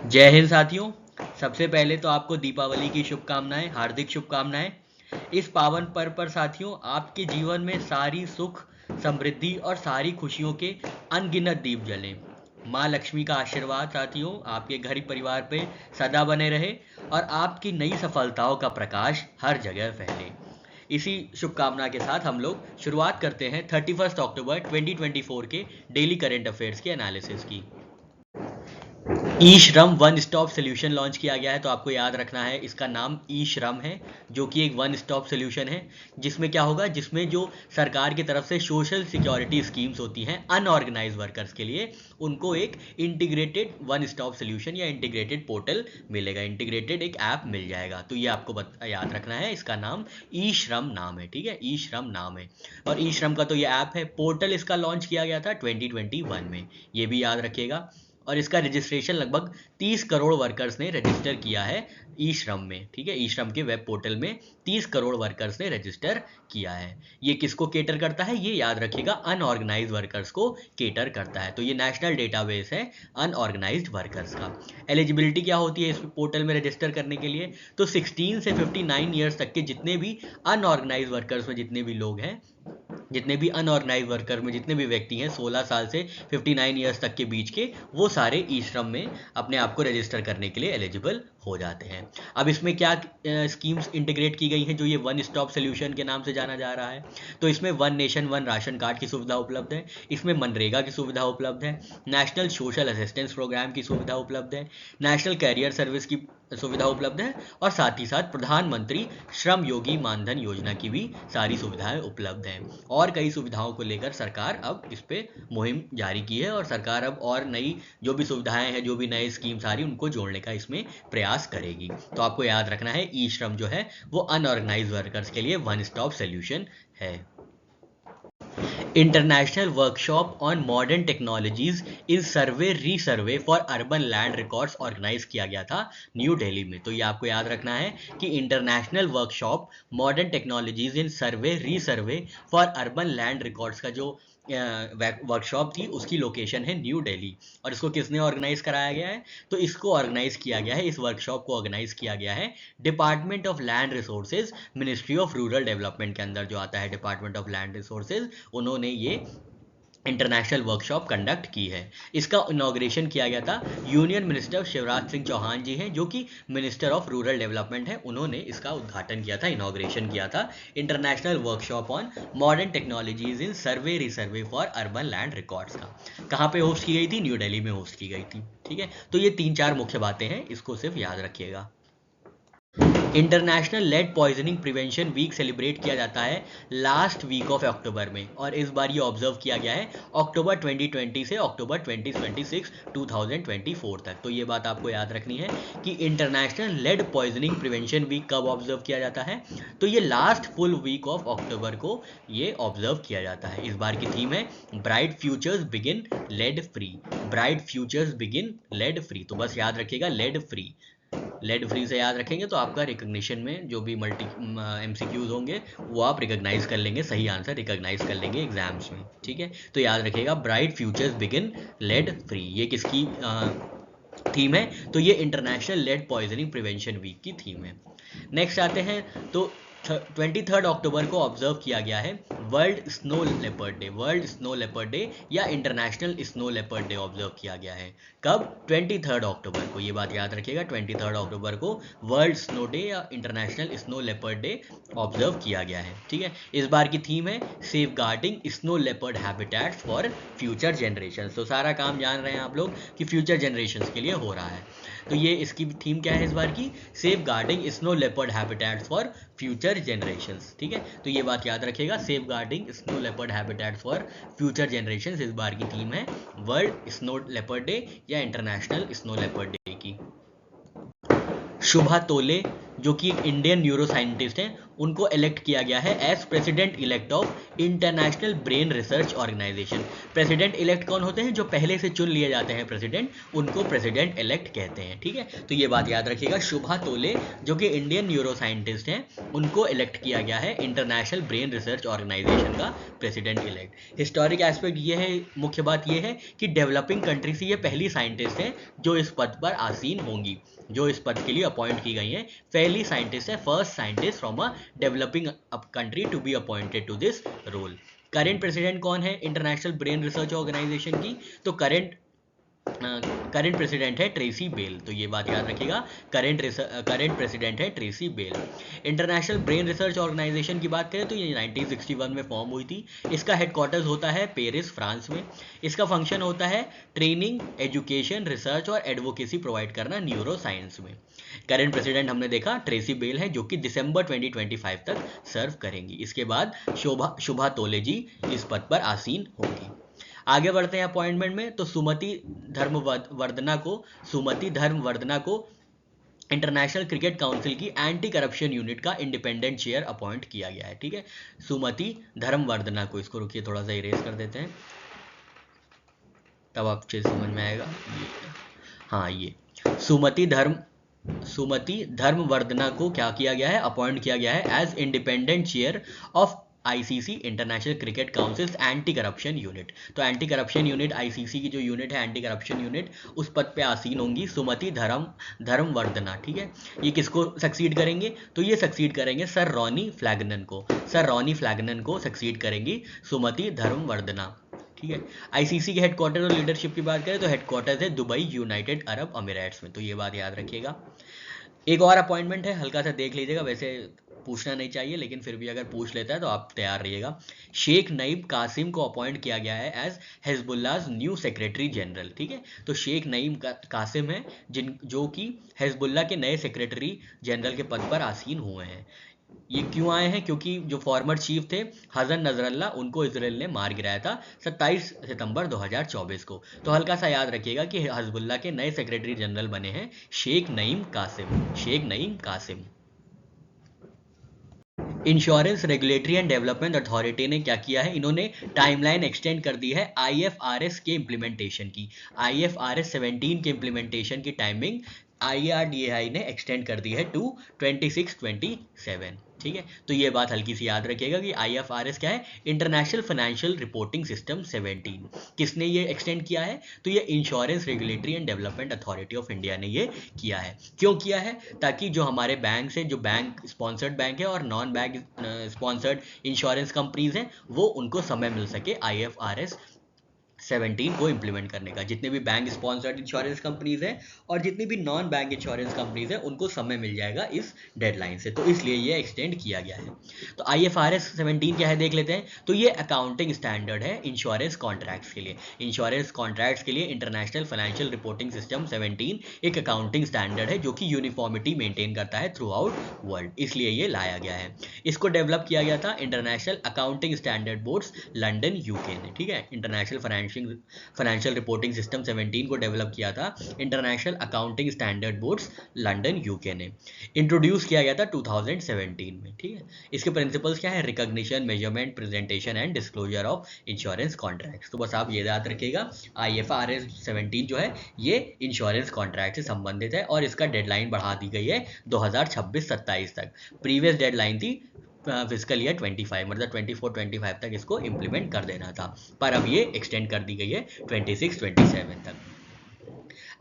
जय हिंद साथियों। सबसे पहले तो आपको दीपावली की शुभकामनाएं, हार्दिक शुभकामनाएं। इस पावन पर्व पर साथियों आपके जीवन में सारी सुख, समृद्धि और सारी खुशियों के अनगिनत दीप जलें। माँ लक्ष्मी का आशीर्वाद साथियों आपके घर परिवार पे सदा बने रहे और आपकी नई सफलताओं का प्रकाश हर जगह फैले। इसी शुभकामना के साथ हम लोग शुरुआत करते हैं 31 अक्टूबर 2024 के डेली करंट अफेयर्स के एनालिसिस की। ई श्रम वन स्टॉप सोल्यूशन लॉन्च किया गया है, तो आपको याद रखना है इसका नाम ई श्रम है, जो कि एक वन स्टॉप सोल्यूशन है। जिसमें क्या होगा, जिसमें जो सरकार की तरफ से सोशल सिक्योरिटी स्कीम्स होती हैं अनऑर्गेनाइज वर्कर्स के लिए, उनको एक इंटीग्रेटेड वन स्टॉप सोल्यूशन या इंटीग्रेटेड पोर्टल मिलेगा, इंटीग्रेटेड एक ऐप मिल जाएगा। तो ये आपको याद रखना है, इसका नाम ई श्रम नाम है। ठीक है, ई श्रम नाम है और ई श्रम का तो ये ऐप है। पोर्टल इसका लॉन्च किया गया था 2021 में, ये भी याद रखिएगा। और इसका रजिस्ट्रेशन लगभग 30 करोड़ वर्कर्स ने रजिस्टर किया है ई श्रम में। ठीक है, ई श्रम के वेब पोर्टल में 30 करोड़ वर्कर्स ने रजिस्टर किया है। ये किसको केटर करता है, ये याद रखिएगा, अनऑर्गेनाइज्ड वर्कर्स को केटर करता है। तो ये नेशनल डेटाबेस है अनऑर्गेनाइज्ड वर्कर्स का। एलिजिबिलिटी क्या होती है इस पोर्टल में रजिस्टर करने के लिए, तो 16 से 59 ईयर्स तक के जितने भी अनऑर्गेनाइज्ड वर्कर्स में जितने भी लोग हैं, जितने भी अनऑर्गेनाइज वर्कर में जितने भी व्यक्ति हैं 16 साल से 59 ईयर्स तक के बीच के, वो सारे ई श्रम में अपने आप को रजिस्टर करने के लिए एलिजिबल हो जाते हैं। अब इसमें क्या स्कीम्स इंटीग्रेट की गई हैं जो ये वन स्टॉप सोल्यूशन के नाम से जाना जा रहा है, तो इसमें one nation one ration card की सुविधा उपलब्ध है, इसमें मनरेगा की सुविधा उपलब्ध है, नेशनल सोशल असिस्टेंस प्रोग्राम की सुविधा उपलब्ध है, नेशनल कैरियर सर्विस की सुविधा उपलब्ध है और साथ ही साथ प्रधानमंत्री श्रम योगी मानधन योजना की भी सारी सुविधाएं उपलब्ध हैं। और कई सुविधाओं को लेकर सरकार अब इस पे मुहिम जारी की है और सरकार अब और नई जो भी सुविधाएं हैं, जो भी नए स्कीम्स आ रही उनको जोड़ने का इसमें प्रयास करेगी। तो आपको याद रखना है ई श्रम जो है वो अनऑर्गेनाइज वर्कर्स के लिए वन स्टॉप सोल्यूशन है। International workshop on modern technologies in survey resurvey for urban land records organise किया गया था न्यू दिल्ली में। तो ये आपको याद रखना है कि international workshop modern technologies in survey resurvey for urban land records का जो वर्कशॉप थी उसकी लोकेशन है न्यू दिल्ली। और इसको किसने ऑर्गेनाइज कराया गया है, तो इसको ऑर्गेनाइज किया गया है, इस वर्कशॉप को ऑर्गेनाइज किया गया है department of land resources, ministry of rural development के अंदर जो आता है डिपार्टमेंट ऑफ लैंड रिसोर्सेज, उन्होंने ये इंटरनेशनल वर्कशॉप कंडक्ट की है। इसका इनॉग्रेशन किया गया था यूनियन मिनिस्टर शिवराज सिंह चौहान जी हैं, जो कि मिनिस्टर ऑफ रूरल डेवलपमेंट है, उन्होंने इसका उद्घाटन किया था, इनॉग्रेशन किया था international workshop on modern technologies in survey resurvey for urban land records का। कहाँ पे होस्ट की गई थी, न्यू दिल्ली में होस्ट की गई थी। ठीक है, तो ये 3-4 मुख्य बातें हैं, इसको सिर्फ याद रखिएगा। International lead poisoning prevention week celebrate किया जाता है लास्ट वीक ऑफ अक्टूबर में, और इस बार ये ऑब्जर्व किया गया है अक्टूबर 2020 से अक्टूबर 2024 तक। तो ये बात आपको याद रखनी है कि international lead poisoning prevention week कब ऑब्जर्व किया जाता है, तो ये last full week of October को ये ऑब्जर्व किया जाता है। इस बार की थीम है bright futures begin lead free, bright futures begin lead free. तो बस याद रखिएगा लेड फ्री, लेड फ्री से याद रखेंगे तो आपका रिकॉग्निशन में जो भी मल्टी एमसीक्यूज होंगे वो आप रिकॉग्नाइज कर लेंगे, सही आंसर रिकॉग्नाइज कर लेंगे एग्जाम्स में। ठीक है, तो याद रखिएगा bright futures begin lead free, ये किसकी थीम है, तो ये international lead poisoning prevention week की थीम है। नेक्स्ट आते हैं, तो 23 अक्टूबर को ऑब्जर्व किया गया है world snow leopard day, world snow leopard day या international snow leopard day observe किया गया है। कब, 23 अक्टूबर को, ये बात याद रखिएगा, 23 अक्टूबर को वर्ल्ड स्नो डे या international snow leopard day observe किया गया है। ठीक है, इस बार की थीम है safeguarding snow leopard habitats for future generation. तो सारा काम जान रहे हैं आप लोग कि फ्यूचर जनरेशन के लिए हो रहा है। तो ये इसकी थीम क्या है इस बार की, safeguarding snow leopard habitats for future generations. ठीक है, तो ये बात याद रखिएगा, safeguarding snow leopard habitats for future generations इस बार की थीम है वर्ल्ड स्नो लेपर्ड डे या इंटरनेशनल स्नो लेपर्ड डे की। शुभा तोले जो कि एक इंडियन न्यूरो साइंटिस्ट हैं, उनको इलेक्ट किया गया है as president elect of international brain research organisation. President elect कौन होते हैं? जो पहले से चुन लिए जाते हैं प्रेसिडेंट, उनको प्रेसिडेंट इलेक्ट कहते हैं। ठीक है, तो ये बात याद रखिएगा। शुभा तोले जो कि इंडियन न्यूरो साइंटिस्ट हैं, उनको इलेक्ट किया गया है इंटरनेशनल ब्रेन रिसर्च ऑर्गेनाइजेशन का प्रेसिडेंट इलेक्ट। हिस्टोरिक एस्पेक्ट ये है, मुख्य बात ये है कि डेवलपिंग कंट्री से ये पहली साइंटिस्ट हैं जो इस पद पर आसीन होंगी, जो इस पद के लिए अपॉइंट की गई हैं। पहली साइंटिस्ट है, first scientist from a developing country to be appointed to this role. Current president कौन है इंटरनेशनल ब्रेन रिसर्च ऑर्गेनाइजेशन की? तो करेंट प्रेसिडेंट है ट्रेसी बेल। तो ये बात याद रखिएगा, करेंट प्रेसिडेंट है Tracey Bell. International brain research organisation की बात करें तो ये 1961 में फॉर्म हुई थी। इसका हेडक्वार्टर्स होता है पेरिस, फ्रांस में। इसका फंक्शन होता है ट्रेनिंग, एजुकेशन, रिसर्च और एडवोकेसी प्रोवाइड करना न्यूरो साइंस में। करेंट प्रेसिडेंट हमने देखा ट्रेसी बेल है, जो कि दिसंबर 2025 तक सर्व करेंगी। इसके बाद शुभा तोले जी इस पद पर आसीन होंगी। आगे बढ़ते हैं अपॉइंटमेंट में। तो सुमति धर्मवर्धना को इंटरनेशनल क्रिकेट काउंसिल की एंटी करप्शन यूनिट का इंडिपेंडेंट चेयर अपॉइंट किया गया है। ठीक है, सुमति धर्मवर्धना को, इसको रुकिए थोड़ा सा इरेज कर देते हैं तब आप चीज समझ में आएगा। हाँ, ये सुमति धर्मवर्धना को क्या किया गया है? अपॉइंट किया गया है as independent chair of ICC international cricket council anti corruption unit. तो एंटी करप्शन यूनिट, आईसीसी की जो यूनिट है एंटी करप्शन यूनिट, उस पद पे आसीन होंगी सुमति धर्मवर्धना। ठीक है, ये किसको सक्सीड करेंगे? तो ये सक्सीड करेंगे सर रॉनी फ्लैगनन को सक्सीड करेंगी सुमति धर्मवर्धना। ठीक है, आईसीसी के हेडक्वार्टर और लीडरशिप की बात करें तो हेडक्वार्टर्स है दुबई, यूनाइटेड अरब अमीराट्स में। तो ये बात याद रखिएगा। एक और अपॉइंटमेंट है, हल्का सा देख लीजिएगा, वैसे पूछना नहीं चाहिए लेकिन फिर भी अगर पूछ लेता है तो आप तैयार रहिएगा। शेख नईम कासिम को अपॉइंट किया गया है as Hezbollah new secretary general. ठीक है, तो शेख नईम कासिम है जो कि हिजबुल्लाह के नए सेक्रेटरी जनरल के पद पर आसीन हुए हैं। ये क्यों आए हैं? क्योंकि जो फॉर्मर चीफ थे हसन नजरल्ला, उनको इसराइल ने मार गिराया था 27 सितंबर 2024 को। तो हल्का सा याद रखिएगा कि हिजबुल्लाह के नए सेक्रेटरी जनरल बने हैं Sheikh Naim Qassem. Insurance regulatory and development authority ने क्या किया है? इन्होंने टाइमलाइन एक्सटेंड कर दी है आईएफआरएस के इम्प्लीमेंटेशन की। आईएफआरएस 17 के इम्प्लीमेंटेशन की टाइमिंग IRDAI ने एक्सटेंड कर दी है टू 26-27। ठीक है, तो ये बात हल्की सी याद रखिएगा कि IFRS क्या है? International financial reporting system 17। किसने ये एक्सटेंड किया है? तो ये insurance regulatory and development authority of India ने ये किया है। क्यों किया है? ताकि जो हमारे बैंक है, जो बैंक स्पॉन्सर्ड बैंक है और non bank sponsored insurance companies हैं, वो उनको समय मिल सके IFRS 17 को इम्प्लीमेंट करने का। जितने भी बैंक स्पॉन्सर्ड इंश्योरेंस कंपनीज हैं और जितनी भी नॉन बैंक इंश्योरेंस कंपनीज हैं, उनको समय मिल जाएगा इस डेडलाइन से, तो इसलिए ये एक्सटेंड किया गया है। तो IFRS 17 क्या है देख लेते हैं। तो ये अकाउंटिंग स्टैंडर्ड है इंश्योरेंस कॉन्ट्रैक्ट्स के लिए। इंश्योरेंस कॉन्ट्रैक्ट्स के लिए इंटरनेशनल फाइनेंशियल रिपोर्टिंग सिस्टम 17 एक अकाउंटिंग स्टैंडर्ड है जो कि यूनिफॉर्मिटी मेंटेन करता है थ्रू आउट वर्ल्ड, इसलिए ये लाया गया है। इसको डेवलप किया गया था international accounting standard boards London, UK ने। ठीक है, इंटरनेशनल फाइनेंशियल रिपोर्टिंग सिस्टम 17 को डेवलप किया था international accounting standard boards London, UK ने। इंट्रोड्यूस किया गया था 2017 में। ठीक है, इसके प्रिंसिपल्स क्या है? Recognition, measurement, presentation and disclosure of insurance contracts. तो बस आप ये याद रखिएगा, IFRS 17 जो है ये इंश्योरेंस कॉन्ट्रैक्ट से संबंधित है और इसका डेडलाइन बढ़ा दी गई है 2026-27 तक। प्रीवियस डेडलाइन थी फिजिकल ईयर 25, मतलब 24-25 तक इसको इम्प्लीमेंट कर देना था, पर अब ये एक्सटेंड कर दी गई है 26-27 तक।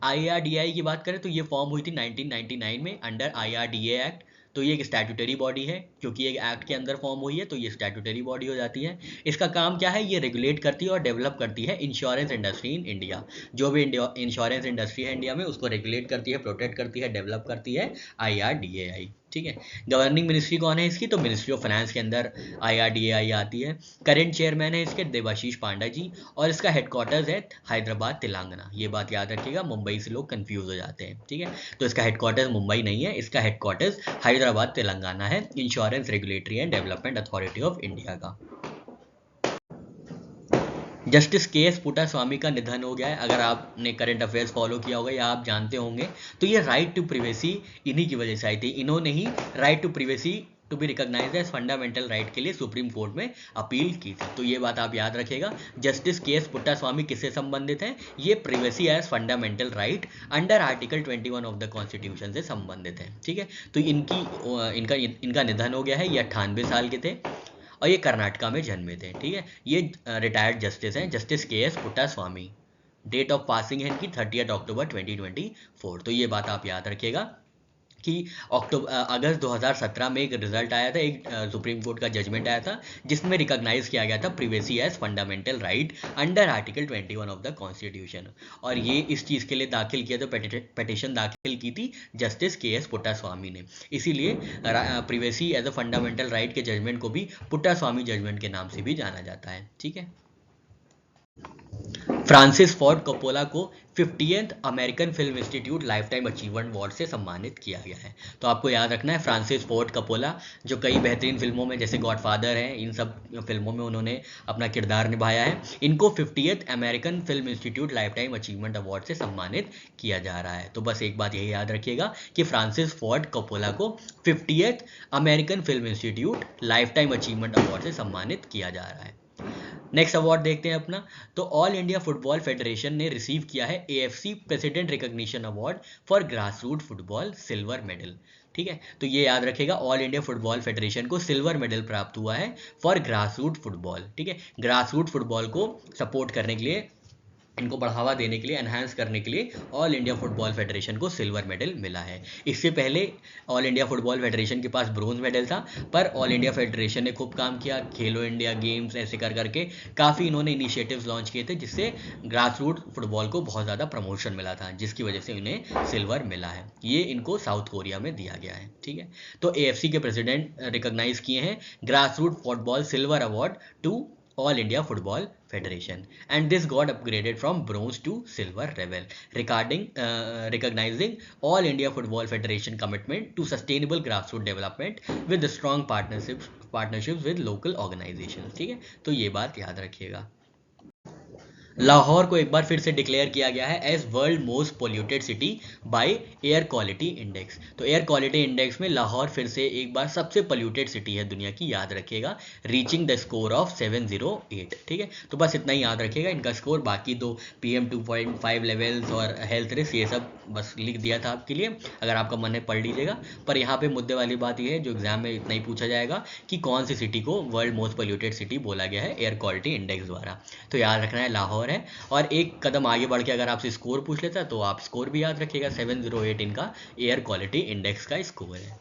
IRDAI की बात करें तो ये फॉर्म हुई थी 1999 में अंडर IRDA एक्ट। तो ये एक स्टैट्यूटरी बॉडी है, क्योंकि एक एक्ट के अंदर फॉर्म हुई है तो ये स्टैट्यूटरी बॉडी हो जाती है। इसका काम क्या है? ये रेगुलेट करती है और डेवलप करती है इंश्योरेंस इंडस्ट्री इन इंडिया। जो भी इंश्योरेंस इंडस्ट्री है इंडिया में, उसको रेगुलेट करती है, प्रोटेक्ट करती है, डेवलप करती है IRDAI। ठीक है, गवर्निंग मिनिस्ट्री कौन है इसकी? तो मिनिस्ट्री ऑफ फाइनेंस के अंदर IRDAI आती है। करेंट चेयरमैन है इसके देवाशीष पांडा जी, और इसका हेडक्वार्टर्स है हैदराबाद, तेलंगाना। ये बात याद रखिएगा, मुंबई से लोग कंफ्यूज हो जाते हैं। ठीक है, तो इसका हेडक्वार्टर्स मुंबई नहीं है, इसका हेडक्वार्टर्स हैदराबाद, तेलंगाना है, insurance regulatory and development authority of India का। जस्टिस KS पुट्टास्वामी का निधन हो गया है। अगर आपने करंट अफेयर्स फॉलो किया होगा या आप जानते होंगे, तो ये राइट टू प्रिवेसी इन्हीं की वजह से आई थी। इन्होंने ही right to privacy to be recognised as fundamental right के लिए सुप्रीम कोर्ट में अपील की थी। तो ये बात आप याद रखिएगा। जस्टिस के एस पुट्टास्वामी किससे संबंधित हैं? ये privacy as fundamental right under article 21 of the constitution से संबंधित है। ठीक है, तो इनका निधन हो गया है। ये 98 साल के थे और ये कर्नाटका में जन्मे थे। ठीक है, ये रिटायर्ड जस्टिस हैं, justice K S Puttaswamy. Date of passing है इनकी 30 अक्टूबर 2024। तो ये बात आप याद रखिएगा कि अगस्त 2017 में एक रिजल्ट आया था, एक सुप्रीम कोर्ट का जजमेंट आया था जिसमें रिकॉग्नाइज किया गया था privacy as fundamental right under article 21 of the constitution. और ये इस चीज़ के लिए दाखिल किया, तो पिटिशन दाखिल की थी जस्टिस के एस पुट्टास्वामी ने। इसीलिए privacy as a fundamental right के जजमेंट को भी पुट्टास्वामी जजमेंट के नाम से भी जाना जाता है। ठीक है, फ्रांसिस फोर्ड कप्पोला को 50th American film institute life time achievement award से सम्मानित किया गया है। तो आपको याद रखना है, फ्रांसिस फोर्ड कप्पोला जो कई बेहतरीन फिल्मों में जैसे गॉडफादर है, इन सब फिल्मों में उन्होंने अपना किरदार निभाया है। इनको 50th American film institute life time achievement award से सम्मानित किया जा रहा है। तो बस एक बात यही याद रखिएगा कि फ्रांसिस फोर्ड कप्पोला को 50th American film institute life time achievement award से सम्मानित किया जा रहा है। नेक्स्ट अवार्ड देखते हैं अपना। तो ऑल इंडिया फुटबॉल फेडरेशन ने रिसीव किया है AFC president recognition award for grass root football silver medal. ठीक है, तो ये याद रखेगा, ऑल इंडिया फुटबॉल फेडरेशन को सिल्वर मेडल प्राप्त हुआ है फॉर ग्रास रूट फुटबॉल। ठीक है, ग्रास रूट फुटबॉल को सपोर्ट करने के लिए, इनको बढ़ावा देने के लिए, एनहांस करने के लिए ऑल इंडिया फुटबॉल फेडरेशन को सिल्वर मेडल मिला है। इससे पहले ऑल इंडिया फुटबॉल फेडरेशन के पास ब्रोंज मेडल था, पर ऑल इंडिया फेडरेशन ने खूब काम किया, खेलो इंडिया गेम्स ऐसे कर करके काफ़ी इन्होंने इनिशिएटिव्स लॉन्च किए थे जिससे ग्रास रूट फुटबॉल को बहुत ज़्यादा प्रमोशन मिला था, जिसकी वजह से इन्हें सिल्वर मिला है। ये इनको साउथ कोरिया में दिया गया है। ठीक है, तो एएफसी के प्रेसिडेंट रिकॉग्नाइज किए हैं grass root football silver award to All India Football Federation, and this got upgraded from bronze to silver level, recognizing All India Football Federation commitment to sustainable grassroots development with strong partnerships with local organizations। ठीक है, तो ये बात याद रखिएगा। लाहौर को एक बार फिर से डिक्लेयर किया गया है as world most polluted city by air quality index. तो एयर क्वालिटी इंडेक्स में लाहौर फिर से एक बार सबसे पोल्यूटेड सिटी है दुनिया की, याद रखिएगा, रीचिंग द स्कोर ऑफ 708। ठीक है, तो बस इतना ही याद रखिएगा इनका स्कोर। बाकी दो PM 2.5 लेवल्स और हेल्थ रिस्क ये सब बस लिख दिया था आपके लिए, अगर आपका मन है पढ़ लीजिएगा। पर यहाँ पे मुद्दे वाली बात ये है, जो एग्जाम में इतना ही पूछा जाएगा कि कौन सी सिटी को वर्ल्ड मोस्ट पोल्यूटेड सिटी बोला गया है एयर क्वालिटी इंडेक्स द्वारा। तो याद रखना है लाहौर है। और एक कदम आगे बढ़ के अगर आपसे स्कोर पूछ लेता है तो आप स्कोर भी याद रखिएगा, 708 इनका एयर क्वालिटी इंडेक्स का स्कोर है।